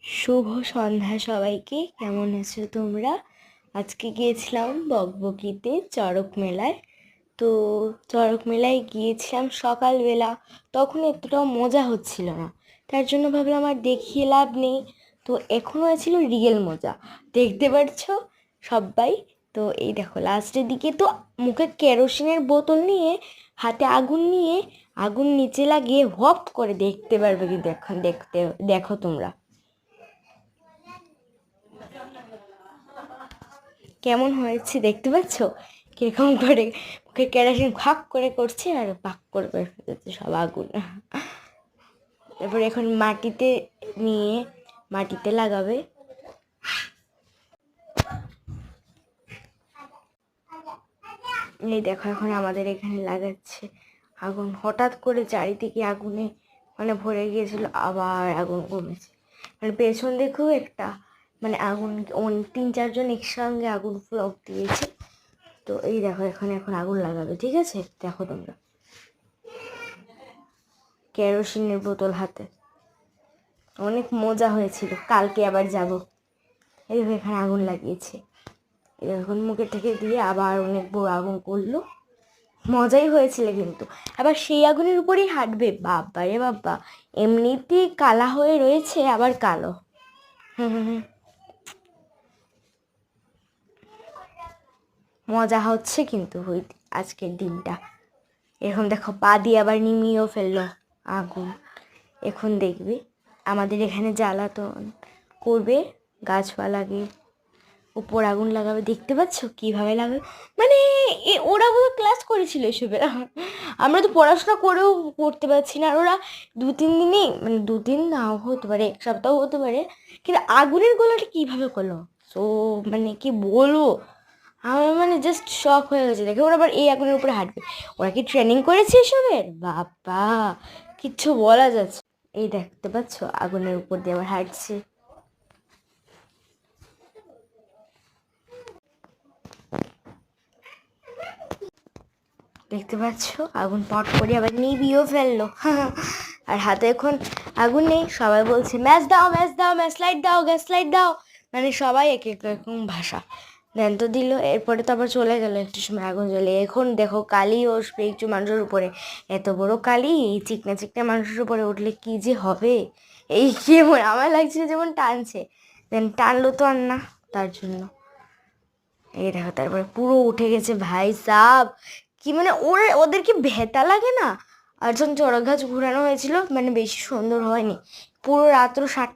শুভ সন্ধ্যা সবাইকে। কেমন আছো তোমরা? আজকে গিয়েছিলাম বকবকিতে চড়ক মেলায়। তো চড়ক মেলায় গিয়েছিলাম সকালবেলা, তখন এতটাও মজা হচ্ছিল না, তার জন্য ভাবলাম আর দেখিয়ে লাভ নেই। তো এখন হয়েছিল রিয়েল মজা, দেখতে পারছো সবাই। তো এই দেখো লাস্টের দিকে তো মুখে কেরোসিনের বোতল নিয়ে, হাতে আগুন নিয়ে, আগুন নিচে লাগিয়ে হপ করে দেখতে পারবে, কিন্তু এখন দেখো তোমরা কেমন হয়েছে, দেখতে পাচ্ছ কিরকম করে মুখে কেরোসিন ফাঁক করে করছে আর পাক করে বের হয়ে যাচ্ছে সব আগুন। তারপরে এখন মাটিতে নিয়ে মাটিতে লাগাবে। এই দেখো এখন আমাদের এখানে লাগাচ্ছে আগুন। হঠাৎ করে চারিদিকে আগুনে ভরে গিয়েছিল, আবার আগুন কমেছে। পেছন দেখেও একটা আগুন, 3-4 জন একসঙ্গে আগুন ফ্লক দিয়েছে। তো এই দেখো এখন আগুন লাগাবে, ঠিক আছে? দেখো তোমরা কেরোসিনের বোতল হাতে, অনেক মজা হয়েছিল। কালকে আবার যাব। এই দেখো এখানে আগুন লাগিয়েছে, এখন মুখে থেকে দিয়ে আবার অনেক বড় আগুন করলো। মজাই হয়েছিল কিন্তু। আবার সেই আগুনের উপরেই হাঁটবে, বাবা রে বাবা, এমনিতেই কালা হয়ে রয়েছে আবার কালো। হুম, মজা হচ্ছে কিন্তু আজকের দিনটা। এরকম দেখো পা দিয়ে আবার নিমিয়েও ফেললো আগুন। এখন দেখবে আমাদের এখানে জ্বালাতন করবে, গাছপালাকে উপর আগুন লাগাবে। দেখতে পাচ্ছ কিভাবে লাগাবে? ওরা বোধহয় ক্লাস করেছিল এসবের, আমরা তো পড়াশোনা করেও করতে পারছি না। আর ওরা 2-3 দিনই, 2 দিন নাও হতে পারে, 1 সপ্তাহ হতে পারে, কিন্তু আগুনের গোলাটা কিভাবে করলো! সো কি বলবো, আমার জাস্ট শখ হয়ে গেছে দেখে। ওরা আবার এই আগুনের উপরে হাঁটবে, ওরা কি ট্রেনিং করেছে এসবের? বাবা, কিচ্ছু বলা যাচ্ছে। এই দেখতে পাচ্ছ আগুনের উপর দিয়ে আবার হাঁটছে। দেখতে পাচ্ছ আগুন পট করে আবার নিভিয়েও ফেললো। আর হাতে এখন আগুন নেই, সবাই বলছে ম্যাচ দাও, ম্যাচ দাও, ম্যাচ লাইট দাও, গ্যাস লাইট দাও। সবাই এক এক রকম ভাষা দেন তো দিল। এরপরে তো আবার চলে গেল একটু সময় আগুন জ্বলে। এখন দেখো কালি উঠবে একটু মানুষের উপরে, এত বড় কালি এই চিকনা চিকনা মানুষের উপরে উঠলে কি যে হবে! এই কেমন আমার লাগছে যেমন টানছে, দেন টানলো তো আর না, তার জন্য এই দেখো তারপরে পুরো উঠে গেছে ভাই সাব। কি ওদের কি ভেতা লাগে না? আর যখন চড়ক গাছ ঘুরানো হয়েছিল বেশি সুন্দর হয়নি, পুরো রাত্র 7